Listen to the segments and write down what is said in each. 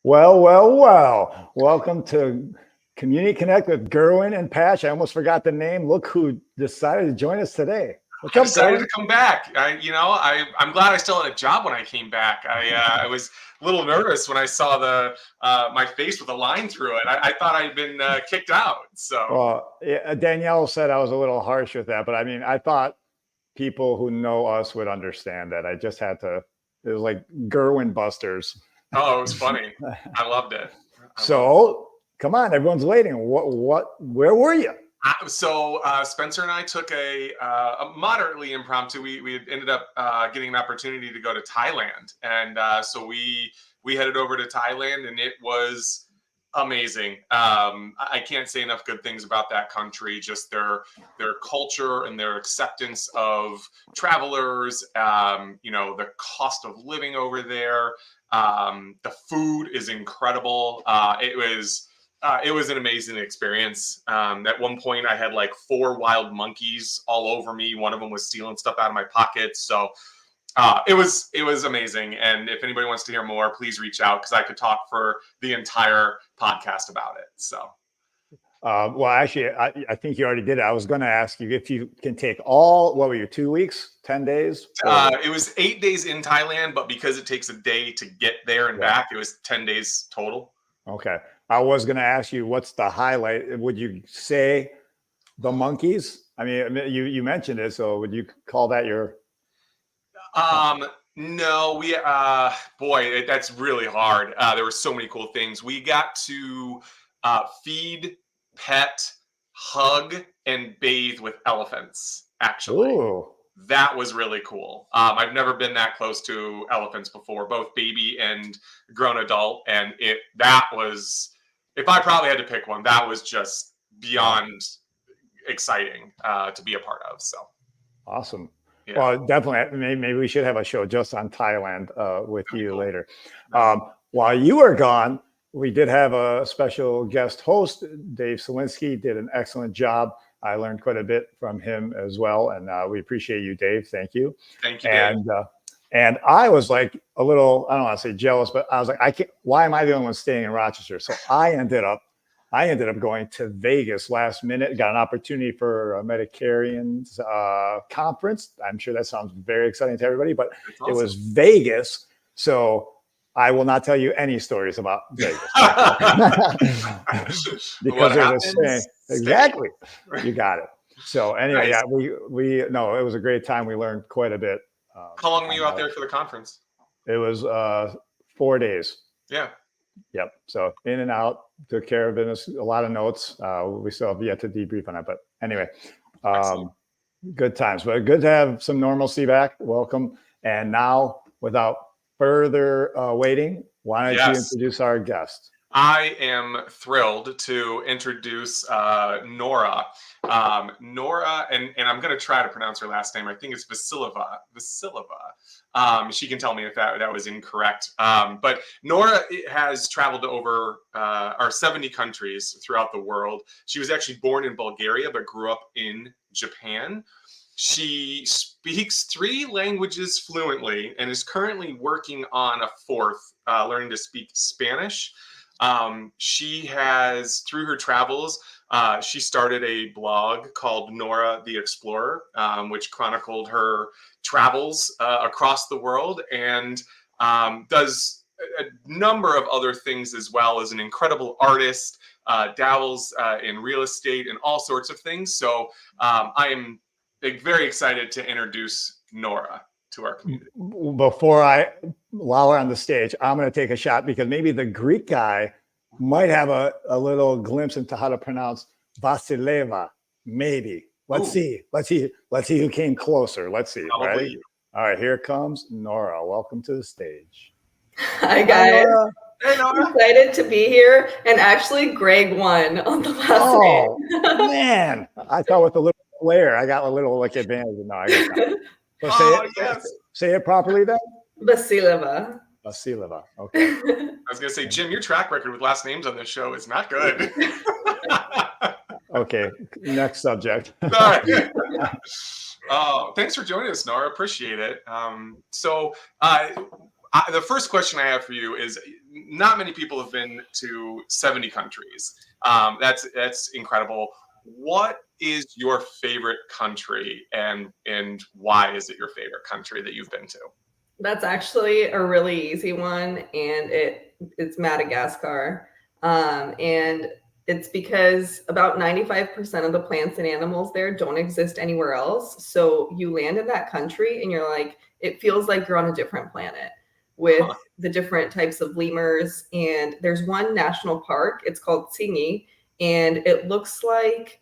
Well. Welcome to Community Connect with Gerwin and Patch. I almost forgot the name. Look who decided to join us today. What's I up, decided Gerwin? to come back. I'm glad I still had a job when I came back. I was a little nervous when I saw my face with a line through it. I thought I'd been kicked out. So Well, yeah, Danielle said I was a little harsh with that, but I mean, I thought people who know us would understand that. I just had to. It was like Gerwin Busters. it was funny. I loved it. Come on, everyone's waiting. Where were you? So Spencer and I took a moderately impromptu. We had ended up getting an opportunity to go to Thailand, and so we headed over to Thailand, and it was amazing. I can't say enough good things about that country. Just their culture and their acceptance of travelers. The cost of living over there. The food is incredible. It was an amazing experience. At one point, I had like 4 wild monkeys all over me. One of them was stealing stuff out of my pockets. So it was amazing. And if anybody wants to hear more, please reach out because I could talk for the entire podcast about it. So. Well, actually, I think you already did it. I was going to ask you if you can take what were you, 2 weeks, 10 days? It was 8 days in Thailand, but because it takes a day to get there and back, it was 10 days total. Okay. I was going to ask you, what's the highlight? Would you say the monkeys? I mean, you mentioned it, so would you call that your? No, that's really hard. There were so many cool things. We got to feed, pet, hug, and bathe with elephants, actually. Ooh. That was really cool. I've never been that close to elephants before, both baby and grown adult. And that was, if I probably had to pick one, that was just beyond exciting to be a part of. So awesome. Yeah. Well, definitely. Maybe we should have a show just on Thailand with you later. While you were gone, we did have a special guest host. Dave Selinsky did an excellent job. I learned quite a bit from him as well. And we appreciate you, Dave. Thank you. Thank you, Dave. And I was like a little, I don't want to say jealous, but I was like, why am I the only one staying in Rochester? So I ended up going to Vegas last minute, got an opportunity for a Medicarians conference. I'm sure that sounds very exciting to everybody, but awesome. It was Vegas. So I will not tell you any stories about Vegas. Because there's a saying. Exactly. You got it. So anyway, nice. Yeah, it was a great time. We learned quite a bit. How long were you out there for the conference? It was 4 days. Yeah. Yep. So in and out, took care of business, a lot of notes. We still have yet to debrief on it. But anyway, good times. But good to have some normalcy back. Welcome. And now, without further waiting, why don't you introduce our guest? I am thrilled to introduce Nora. Nora, and I'm going to try to pronounce her last name. I think it's Vasileva. She can tell me if that was incorrect. But Nora has traveled to over 70 countries throughout the world. She was actually born in Bulgaria, but grew up in Japan. She speaks 3 languages fluently and is currently working on a 4th, learning to speak Spanish. She has, through her travels, she started a blog called Nora the Explorer, which chronicled her travels across the world, and does a number of other things as well. As an incredible artist, dabbles in real estate and all sorts of things. So I am very excited to introduce Nora to our community. While we're on the stage, I'm going to take a shot because maybe the Greek guy might have a little glimpse into how to pronounce Vasileva. Maybe. Let's see who came closer. Let's see. Ready? All right, here comes Nora. Welcome to the stage. Hi, guys. Hey, Nora. I'm excited to be here. And actually, Greg won on the last name. Man. I thought with a little flair, I got a little advantage. No, I got that. So say it properly then. Vasileva. Okay. I was going to say, Jim, your track record with last names on this show is not good. Okay. Next subject. Thanks for joining us, Nora. Appreciate it. The first question I have for you is, not many people have been to 70 countries. That's incredible. What is your favorite country, and why is it your favorite country that you've been to? That's actually a really easy one, and it's Madagascar. And it's because about 95% of the plants and animals there don't exist anywhere else. So you land in that country and you're like, it feels like you're on a different planet with the different types of lemurs. And there's one national park, it's called Tsingy, and it looks like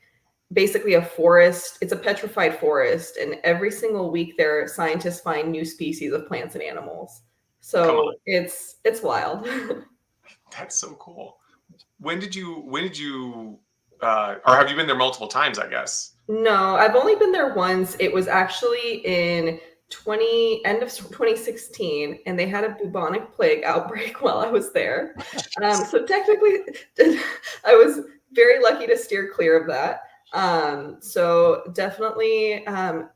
basically a forest. It's a petrified forest, and every single week there scientists find new species of plants and animals. So it's wild. That's so cool. When did you or have you been there multiple times, I guess? No, I've only been there once. It was actually in end of 2016, and they had a bubonic plague outbreak while I was there. So technically I was very lucky to steer clear of that. So definitely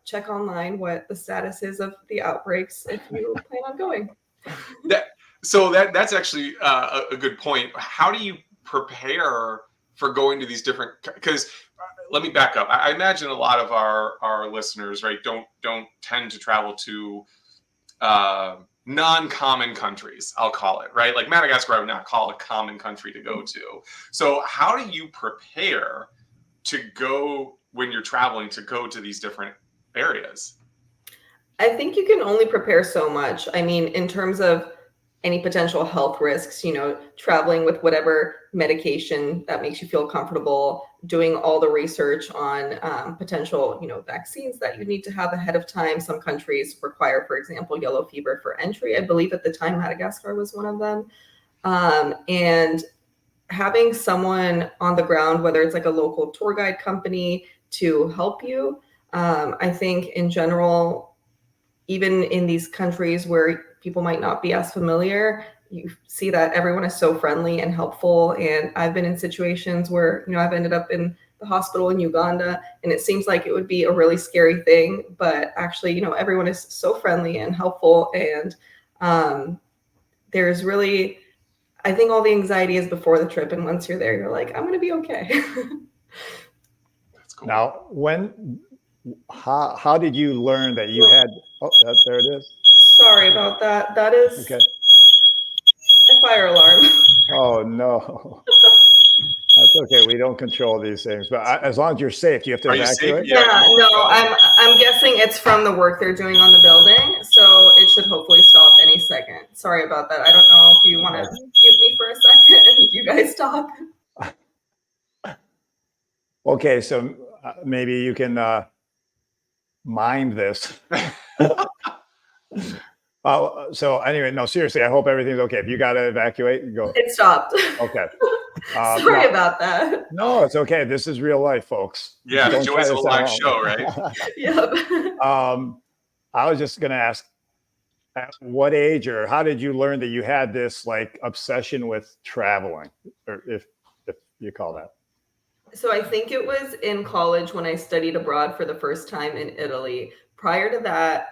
check online what the status is of the outbreaks if you plan on going. That's actually a good point. How do you prepare for going to these different? Because let me back up. I imagine a lot of our listeners, right, don't tend to travel to non-common countries. I'll call it, right. Like Madagascar, I would not call a common country to go to. So how do you prepare to go when you're traveling to go to these different areas? I think you can only prepare so much. I mean, in terms of any potential health risks, traveling with whatever medication that makes you feel comfortable, doing all the research on potential, vaccines that you need to have ahead of time. Some countries require, for example, yellow fever for entry. I believe at the time Madagascar was one of them. And having someone on the ground, whether it's like a local tour guide company to help you, I think in general, even in these countries where people might not be as familiar, you see that everyone is so friendly and helpful. And I've been in situations where, I've ended up in the hospital in Uganda, and it seems like it would be a really scary thing, but actually, everyone is so friendly and helpful. And there's really, I think all the anxiety is before the trip. And once you're there, you're like, I'm going to be okay. That's cool. Now, how did you learn that you had, there it is. Sorry about that. That is okay. A fire alarm. Oh, no. That's okay. We don't control these things, but as long as you're safe, do you have to evacuate? Yeah, no, I'm guessing it's from the work they're doing on the building, so it should hopefully stop any second. Sorry about that. I don't know if you want to mute me for a second and you guys talk. Okay, so maybe you can mind this. So anyway, no, seriously, I hope everything's okay. If you got to evacuate, go. It stopped. Okay. Sorry about that. No, it's okay. This is real life, folks. Yeah, the joys of a live show, right? Yep. I was just going to ask, at what age or how did you learn that you had this like obsession with traveling, or if you call that? So I think it was in college when I studied abroad for the first time in Italy. Prior to that,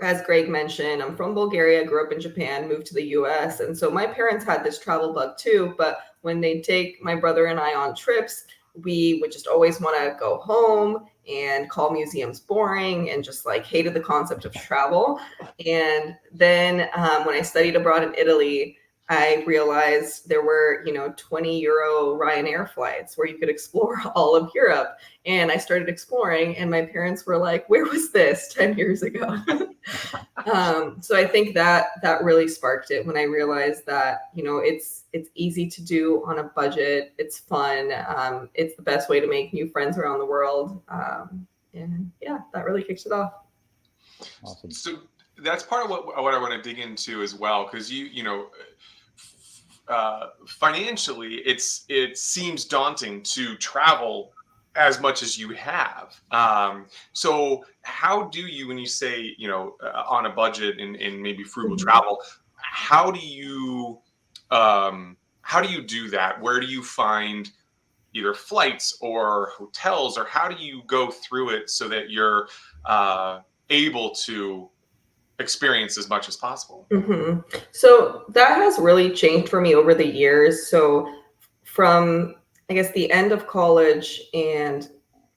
as Greg mentioned, I'm from Bulgaria, grew up in Japan, moved to the US. And so my parents had this travel bug too. But when they take my brother and I on trips, we would just always want to go home and call museums boring and just like hated the concept of travel. And then when I studied abroad in Italy, I realized there were, 20 euro Ryanair flights where you could explore all of Europe. And I started exploring, and my parents were like, where was this 10 years ago? So I think that really sparked it when I realized that, it's easy to do on a budget. It's fun. It's the best way to make new friends around the world. And yeah, that really kicks it off. Awesome. So that's part of what I want to dig into as well, because financially, it seems daunting to travel as much as you have. So how do you, when you say, on a budget and maybe frugal travel, how do you do that? Where do you find either flights or hotels, or how do you go through it so that you're able to experience as much as possible. Hmm. So that has really changed for me over the years. So from, I guess, the end of college and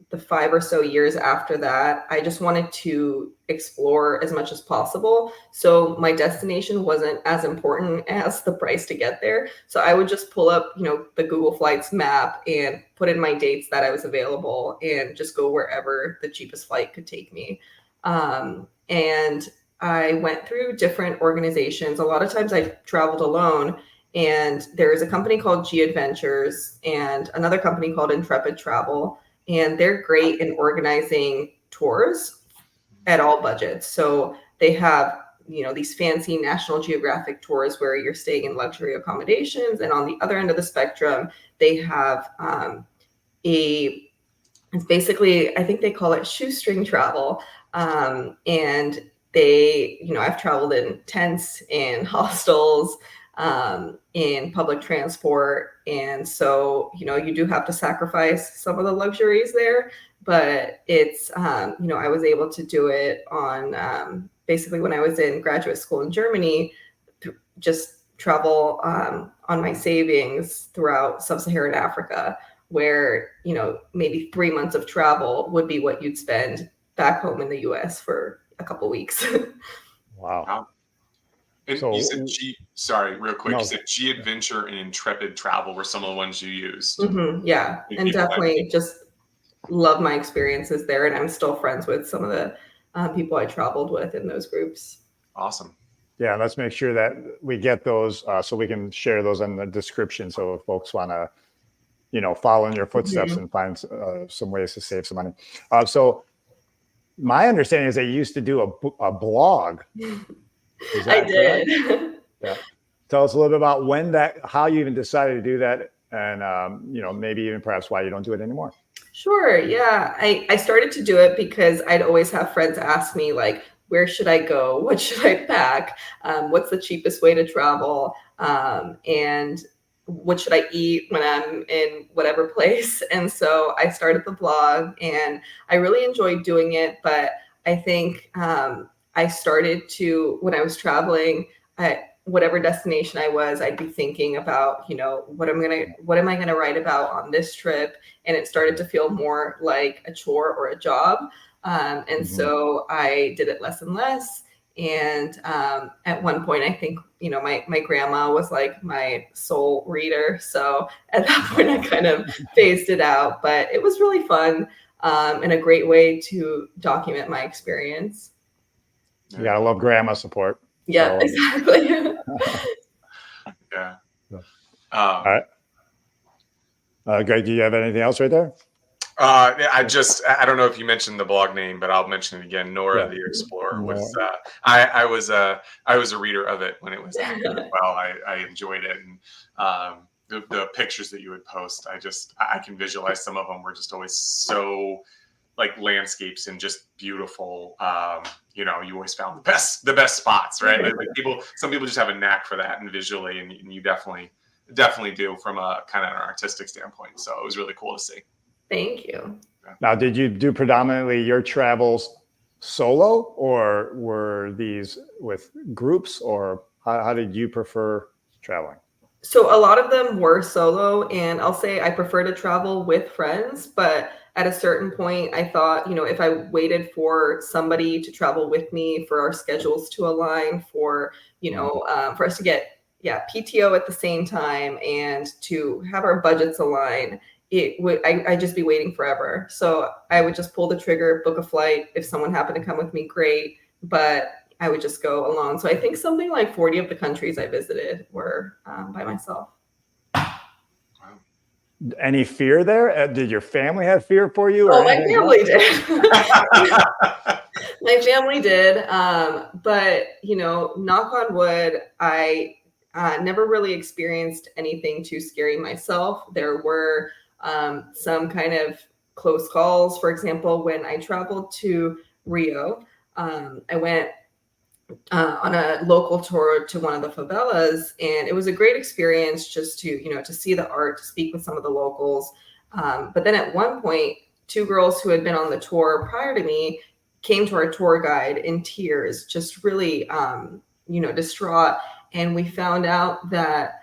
the 5 or so years after that, I just wanted to explore as much as possible. So my destination wasn't as important as the price to get there. So I would just pull up, the Google Flights map and put in my dates that I was available and just go wherever the cheapest flight could take me. And I went through different organizations. A lot of times I traveled alone, and there's a company called G Adventures and another company called Intrepid Travel, and they're great in organizing tours at all budgets. So they have, these fancy National Geographic tours where you're staying in luxury accommodations, and on the other end of the spectrum, they have it's basically, I think they call it shoestring travel. And I've traveled in tents and hostels, in public transport. And so, you do have to sacrifice some of the luxuries there, but it's, I was able to do it on, basically when I was in graduate school in Germany, just travel, on my savings throughout sub-Saharan Africa, where, maybe 3 months of travel would be what you'd spend back home in the US for a couple weeks. Wow. Wow. And So- you said sorry, real quick. No. You said G Adventure and Intrepid Travel were some of the ones you used. Yeah. Big And people like definitely me. just love my experiences there. And I'm still friends with some of the people I traveled with in those groups. Awesome. Yeah, let's make sure that we get those so we can share those in the description. So if folks want to, follow in your footsteps and find some ways to save some money. So my understanding is they used to do a blog. Is I that did. correct? Yeah. Tell us a little bit about how you even decided to do that, and maybe even perhaps why you don't do it anymore. Sure. Yeah. I started to do it because I'd always have friends ask me, like, where should I go? What should I pack? What's the cheapest way to travel? And what should I eat when I'm in whatever place? And so I started the blog, and I really enjoyed doing it. But I think I started to, when I was traveling, whatever destination I was, I'd be thinking about, what am I gonna write about on this trip? And it started to feel more like a chore or a job. And so I did it less and less. And at one point, I think, my grandma was like my sole reader. So at that point, I kind of phased it out. But it was really fun, and a great way to document my experience. You gotta love grandma support. Yeah, So, exactly. Yeah. All right. Greg, do you have anything else right there? I don't know if you mentioned the blog name, but I'll mention it again. Nora the Explorer was. I was a reader of it when it was out there. Well, I enjoyed it, and the pictures that you would post, I can visualize. Some of them were just always so like landscapes and just beautiful. You always found the best spots, right? Like some people just have a knack for that and visually, and you definitely do from a kind of an artistic standpoint. So it was really cool to see. Thank you. Now, did you do predominantly your travels solo, or were these with groups, or how did you prefer traveling? So a lot of them were solo, and I'll say I prefer to travel with friends, but at a certain point I thought, if I waited for somebody to travel with me, for our schedules to align, for, for us to get, PTO at the same time and to have our budgets align, I'd just be waiting forever. So I would just pull the trigger, book a flight. If someone happened to come with me, great. But I would just go alone. So I think something like 40 of the countries I visited were by myself. Any fear there? Did your family have fear for you? Oh, my family did. My family did. But, knock on wood, I never really experienced anything too scary myself. There were some kind of close calls. For example, when I traveled to Rio, I went on a local tour to one of the favelas, and it was a great experience just to see the art, to speak with some of the locals. But then at one point, two girls who had been on the tour prior to me came to our tour guide in tears, just really, distraught. And we found out that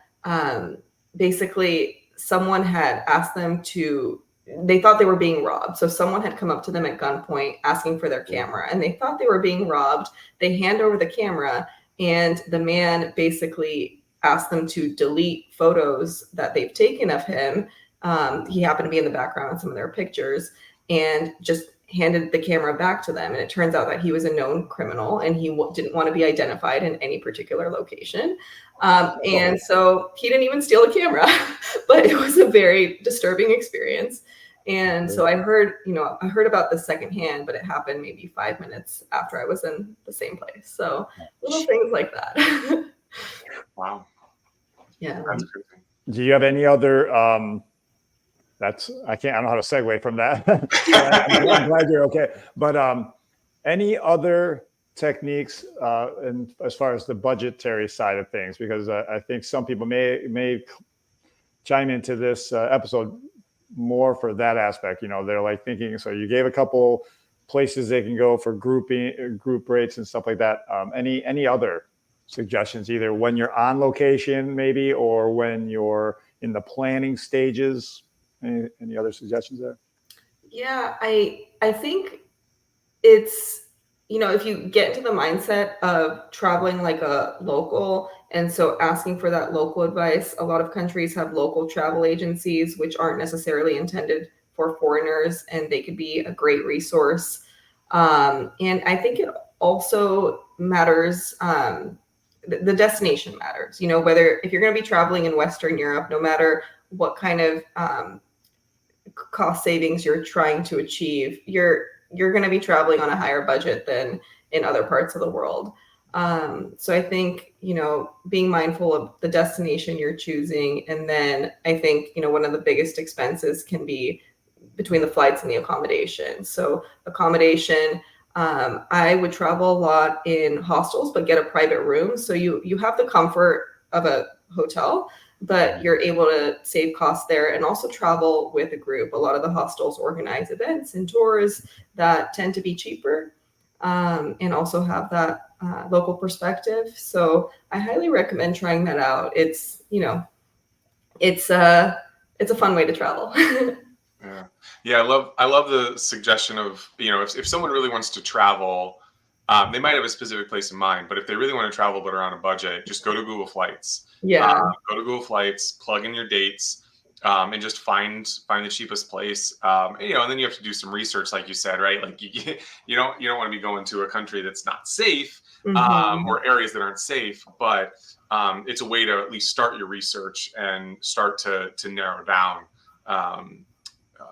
basically someone had asked them they thought they were being robbed. So someone had come up to them at gunpoint asking for their camera, and they thought they were being robbed. They hand over the camera, and the man basically asked them to delete photos that they've taken of him. He happened to be in the background in some of their pictures, and just handed the camera back to them. And it turns out that he was a known criminal, and he didn't want to be identified in any particular location. And so he didn't even steal the camera, but it was a very disturbing experience. And so I heard about the secondhand, but it happened maybe 5 minutes after I was in the same place. So little things like that. Wow. Yeah. That's crazy. Do you have any other, I don't know how to segue from that. I'm glad you're okay. But any other techniques and as far as the budgetary side of things, because I think some people may chime into this episode more for that aspect. They're like thinking, so you gave a couple places they can go for group rates and stuff like that. Any other suggestions, either when you're on location maybe, or when you're in the planning stages? Any other suggestions there? Yeah, I think it's, if you get into the mindset of traveling like a local, and so asking for that local advice, a lot of countries have local travel agencies, which aren't necessarily intended for foreigners, and they could be a great resource. And I think it also matters, the destination matters, whether if you're going to be traveling in Western Europe, no matter what kind of cost savings you're trying to achieve, you're going to be traveling on a higher budget than in other parts of the world. So I think, being mindful of the destination you're choosing. And then I think, one of the biggest expenses can be between the flights and the accommodation. So accommodation, I would travel a lot in hostels, but get a private room. So you have the comfort of a hotel, but you're able to save costs there and also travel with a group. A lot of the hostels organize events and tours that tend to be cheaper, and also have that local perspective. So I highly recommend trying that out. It's a fun way to travel. Yeah. I love the suggestion of, if someone really wants to travel, they might have a specific place in mind, but if they really want to travel but are on a budget, just go to Google Flights. Yeah. Go to Google Flights, plug in your dates, and just find the cheapest place. And then you have to do some research, like you said, right? Like you don't want to be going to a country that's not safe, or areas that aren't safe, but it's a way to at least start your research and start to narrow down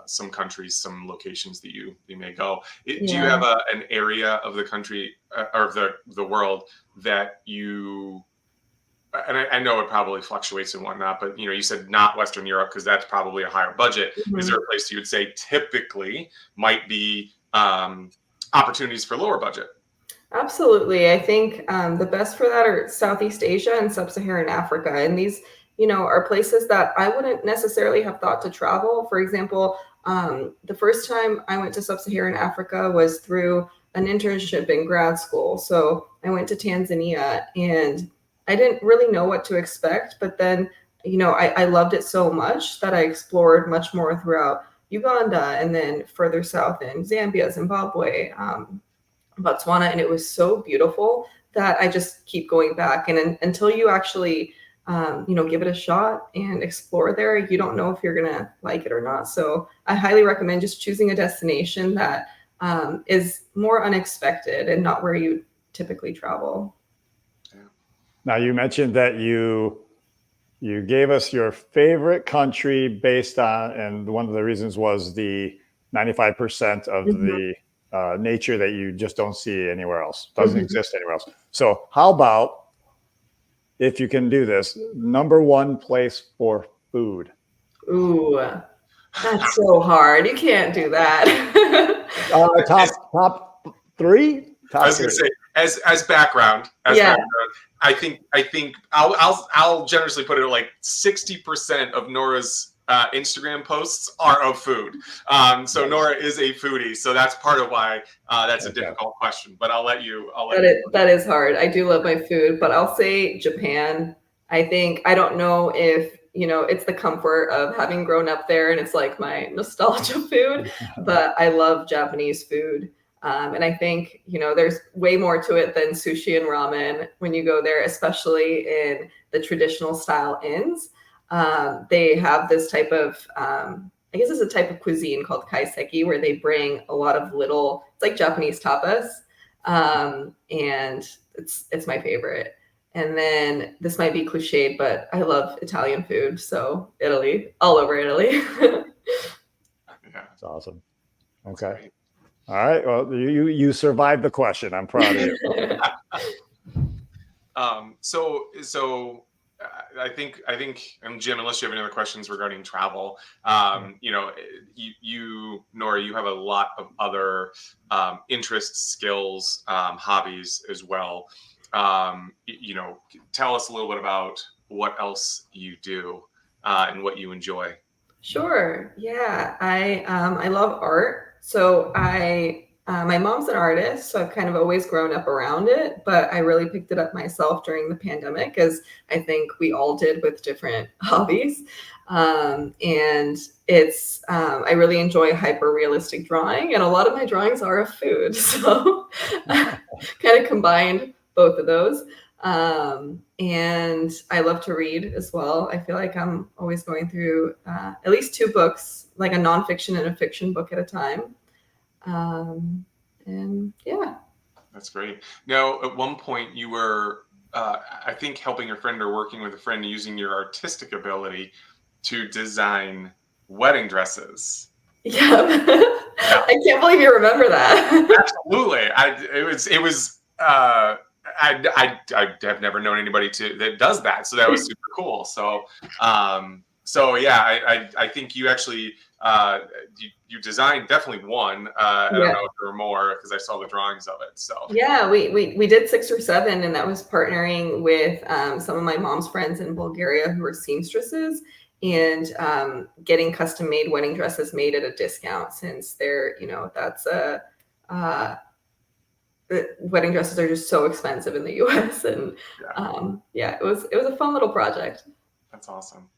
some countries, some locations that you may go. Do you have an area of the country or the world that you? And I know it probably fluctuates and whatnot, but you said not Western Europe because that's probably a higher budget. Is there a place you would say typically might be opportunities for lower budget? Absolutely. I think the best for that are Southeast Asia and Sub-Saharan Africa. And these, are places that I wouldn't necessarily have thought to travel. For example, the first time I went to Sub-Saharan Africa was through an internship in grad school. So I went to Tanzania, and I didn't really know what to expect, but then, I loved it so much that I explored much more throughout Uganda, and then further south in Zambia, Zimbabwe, Botswana. And it was so beautiful that I just keep going back. And until you actually, give it a shot and explore there, you don't know if you're going to like it or not. So I highly recommend just choosing a destination that is more unexpected and not where you typically travel. Now, you mentioned that you gave us your favorite country based on, and one of the reasons was the 95% of the nature that you just don't see anywhere else, doesn't exist anywhere else. So how about, if you can do this, number one place for food? Ooh, that's so hard. You can't do that. Top three? I was going to say, as background, background, I think I'll generously put it at like 60% of Nora's Instagram posts are of food. So Nora is a foodie, so that's part of why that's a difficult question. But I'll let you. That is hard. I do love my food, but I'll say Japan. I don't know if it's the comfort of having grown up there, and it's like my nostalgia food. But I love Japanese food. And I think, there's way more to it than sushi and ramen when you go there, especially in the traditional style inns. They have this type of, I guess it's a type of cuisine called kaiseki, where they bring a lot of it's like Japanese tapas. And it's my favorite. And then this might be cliched, but I love Italian food. So Italy, all over Italy. Yeah, that's awesome. Okay. All right. Well, you survived the question. I'm proud of you. So I think, and Jim, unless you have any other questions regarding travel, you Nora, you have a lot of other interests, skills, hobbies as well. Tell us a little bit about what else you do and what you enjoy. Sure. Yeah. I love art. So my mom's an artist, so I've kind of always grown up around it, but I really picked it up myself during the pandemic, as I think we all did with different hobbies. And it's, I really enjoy hyper realistic drawing, and a lot of my drawings are of food. So kind of combined both of those. And I love to read as well. I feel like I'm always going through at least 2 books, like a nonfiction and a fiction book at a time. And yeah. That's great. Now, at one point you were, I think, helping a friend or working with a friend using your artistic ability to design wedding dresses. Yeah. I can't believe you remember that. Absolutely. I have never known anybody that does that, so that was super cool. So yeah, I think you actually you designed definitely one. I don't know if there were more because I saw the drawings of it. So yeah, we did 6 or 7, and that was partnering with some of my mom's friends in Bulgaria who were seamstresses, and getting custom made wedding dresses made at a discount, since they're that's wedding dresses are just so expensive in the US. And it was a fun little project. That's awesome.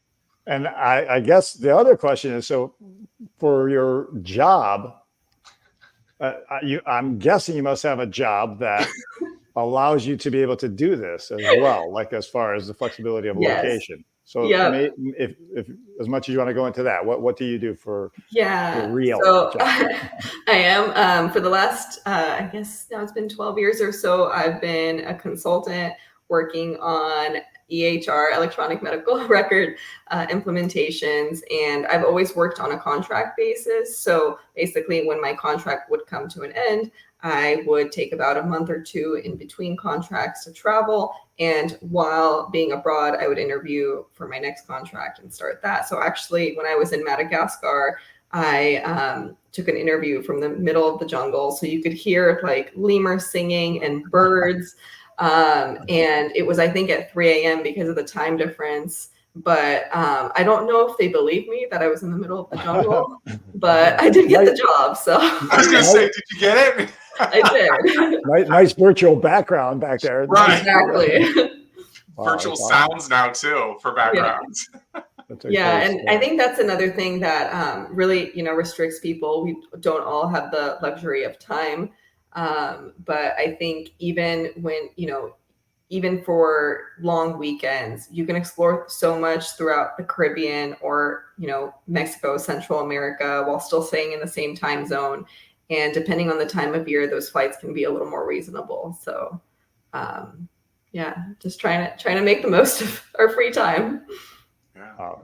And I guess the other question is, so for your job, I'm guessing you must have a job that allows you to be able to do this as well, like as far as the flexibility of location. So if as much as you want to go into that, what do you do for real so job? I am for the last I guess now it's been 12 years or so, I've been a consultant working on EHR, electronic medical record implementations, and I've always worked on a contract basis. So basically, when my contract would come to an end, I would take about a month or 2 in between contracts to travel. And while being abroad, I would interview for my next contract and start that. So actually, when I was in Madagascar, I took an interview from the middle of the jungle. So you could hear like lemurs singing and birds. And it was, I think, at 3 a.m. because of the time difference. But I don't know if they believe me that I was in the middle of the jungle, but I did get the job. So I was going to say, did you get it? I did. Nice virtual background back there. Right. Exactly. Virtual sounds now too for backgrounds. Yeah, and I think that's another thing that really, restricts people. We don't all have the luxury of time. But I think even when, even for long weekends, you can explore so much throughout the Caribbean or, Mexico, Central America, while still staying in the same time zone. And depending on the time of year, those flights can be a little more reasonable. So, just trying to make the most of our free time. Yeah.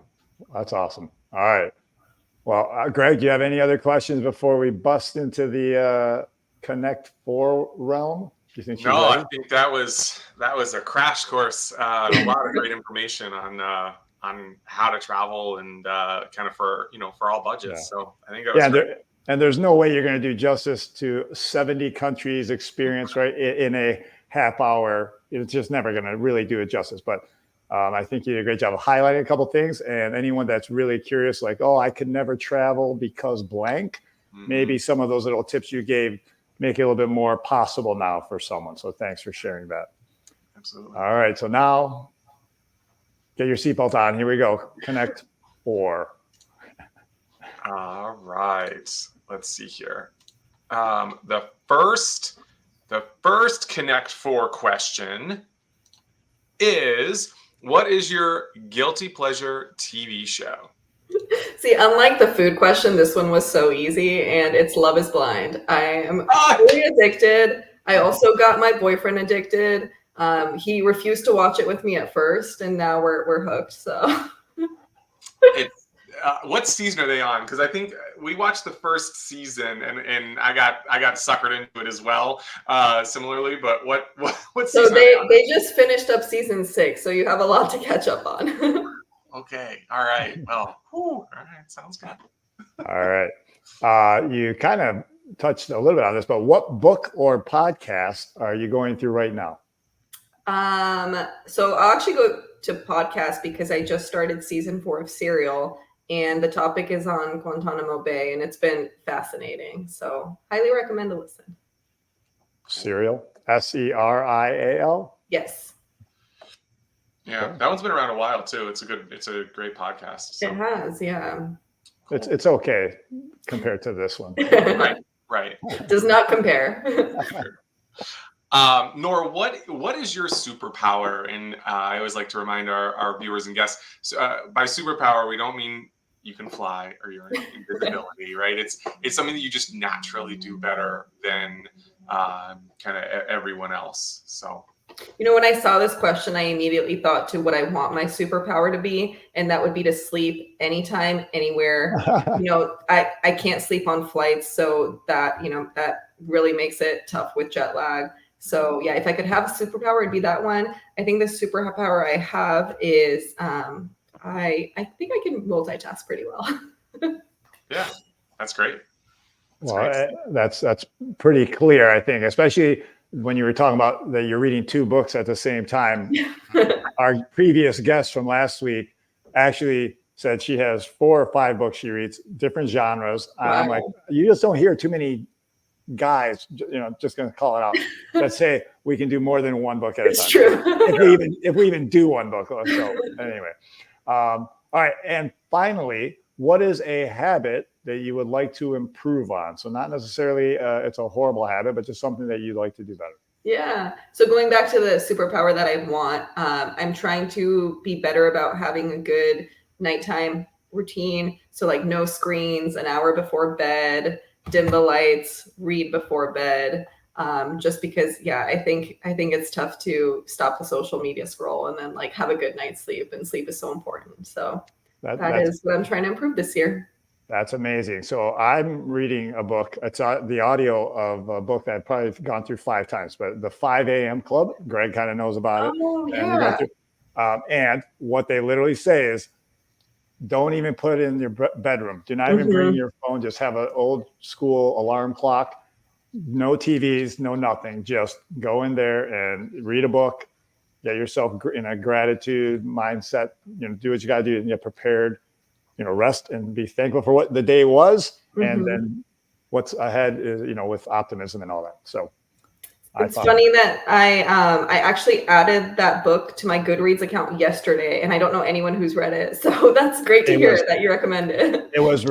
That's awesome. All right. Well, Greg, do you have any other questions before we bust into the Connect 4 realm? Do you think No, I think that was a crash course. A lot of great information on how to travel and kind of for all budgets. Yeah. So I think that was great. And there's no way you're going to do justice to 70 countries experience, right, in a half hour. It's just never going to really do it justice. But I think you did a great job of highlighting a couple things. And anyone that's really curious, like, oh, I could never travel because blank, maybe some of those little tips you gave make it a little bit more possible now for someone. So thanks for sharing that. Absolutely. All right. So now get your seatbelt on. Here we go. Connect 4. All right. Let's see here. The first Connect 4 question is, what is your guilty pleasure TV show? See, unlike the food question, this one was so easy, and it's Love is Blind. I am really addicted. I also got my boyfriend addicted. He refused to watch it with me at first, and now we're hooked. So, what season are they on? Because I think we watched the first season, and I got suckered into it as well, similarly. But what season? So they just finished up season 6, so you have a lot to catch up on. Okay. All right. Well, all right. Sounds good. All right. You kind of touched a little bit on this, but what book or podcast are you going through right now? So I'll actually go to podcast because I just started season 4 of Serial, and the topic is on Guantanamo Bay, and it's been fascinating. So highly recommend to listen. Serial, Serial. Yes. Yeah, that one's been around a while too. It's a great podcast. So. It has, yeah. Cool. It's okay compared to this one. Right. Does not compare. Nora, what is your superpower? And I always like to remind our viewers and guests, by superpower, we don't mean you can fly or your invisibility, right? It's something that you just naturally do better than kind of everyone else. So. You know, when I saw this question, I immediately thought to what I want my superpower to be, and that would be to sleep anytime, anywhere. You know, I can't sleep on flights, so that really makes it tough with jet lag. So yeah, if I could have a superpower, it'd be that one. I think the superpower I have is I think I can multitask pretty well. Yeah, that's great. That's pretty clear, I think, especially when you were talking about that you're reading 2 books at the same time. Our previous guest from last week actually said she has 4 or 5 books she reads, different genres. Wow. I'm like, you just don't hear too many guys, just going to call it out, that say we can do more than 1 book at a time. It's true. if we even do 1 book. So anyway, all right. And finally, what is a habit that you would like to improve on? So not necessarily it's a horrible habit, but just something that you'd like to do better. Yeah. So going back to the superpower that I want, I'm trying to be better about having a good nighttime routine. So like no screens, an hour before bed, dim the lights, read before bed. Just because, I think it's tough to stop the social media scroll and then like have a good night's sleep, and sleep is so important. So that is what I'm trying to improve this year. That's amazing. So I'm reading a book. It's the audio of a book that I've probably gone through 5 times, but the 5 a.m. Club, Greg kind of knows about it. Oh, yeah. And what they literally say is, don't even put it in your bedroom. Do not even bring your phone. Just have an old school alarm clock. No TVs, no nothing. Just go in there and read a book. Get yourself in a gratitude mindset. Do what you got to do and get prepared. Rest and be thankful for what the day was, and then what's ahead is, with optimism and all that. So it's funny that I actually added that book to my Goodreads account yesterday, and I don't know anyone who's read it. So that's great to hear that you recommend it. It was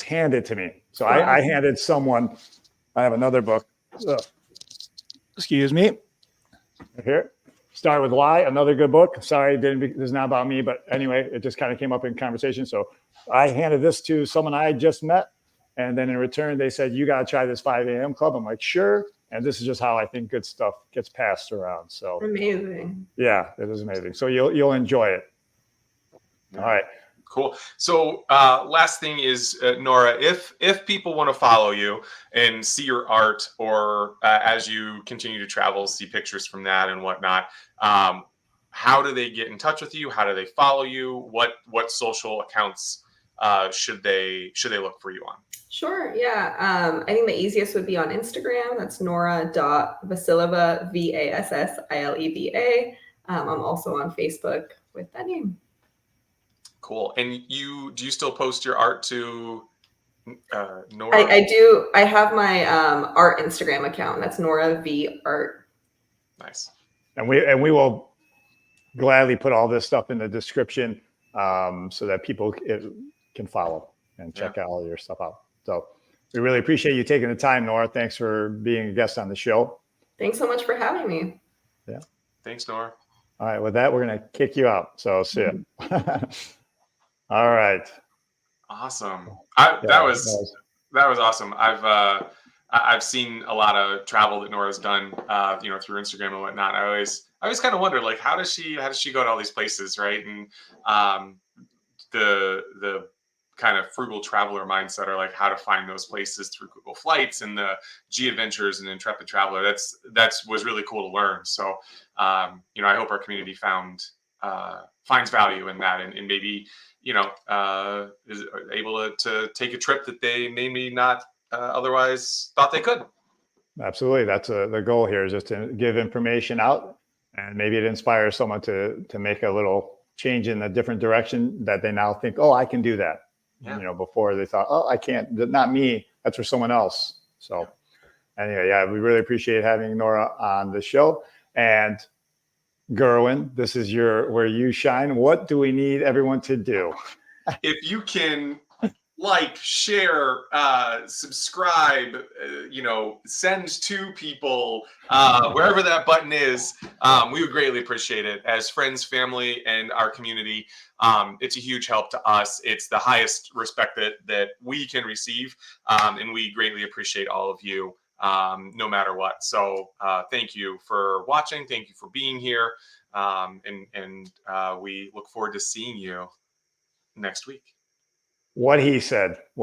handed to me. So wow. I handed someone, I have another book. Excuse me. Here. Start with Why, another good book. Sorry, this is not about me, but anyway, it just kind of came up in conversation. So I handed this to someone I just met, and then in return, they said, you got to try this 5 a.m. Club. I'm like, sure. And this is just how I think good stuff gets passed around. So amazing. Yeah, it is amazing. So you'll enjoy it. All right. Cool. So last thing is, Nora, if people want to follow you and see your art, or as you continue to travel, see pictures from that and whatnot, how do they get in touch with you? How do they follow you? What social accounts should they look for you on? Sure. Yeah. I think the easiest would be on Instagram. That's nora.vasileva, Vassileva. I'm also on Facebook with that name. Cool. And do you still post your art to Nora? I do. I have my art Instagram account. That's Nora V Art. Nice. And we will gladly put all this stuff in the description so that people can follow and check out all your stuff out. So we really appreciate you taking the time, Nora. Thanks for being a guest on the show. Thanks so much for having me. Yeah. Thanks, Nora. All right. With that, we're going to kick you out. So see ya. All right. Awesome. That was awesome. I've seen a lot of travel that Nora's done, through Instagram and whatnot. I always kind of wonder, like, how does she go to all these places, right? And the kind of frugal traveler mindset, or like how to find those places through Google Flights and the G Adventures and Intrepid Traveler. That's was really cool to learn. So I hope our community finds value in that, and maybe is able to take a trip that they maybe not otherwise thought they could. Absolutely. That's the goal here, is just to give information out, and maybe it inspires someone to make a little change in a different direction, that they now think, oh, I can do that. Yeah. Before they thought, oh, I can't, not me, that's for someone else. So anyway, we really appreciate having Nora on the show. And Gerwin, this is where you shine. What do we need everyone to do? If you can like, share, subscribe, send to people, wherever that button is, we would greatly appreciate it. As friends, family, and our community, it's a huge help to us. It's the highest respect that we can receive, and we greatly appreciate all of you, no matter what. So thank you for watching. Thank you for being here, and we look forward to seeing you next week. What he said.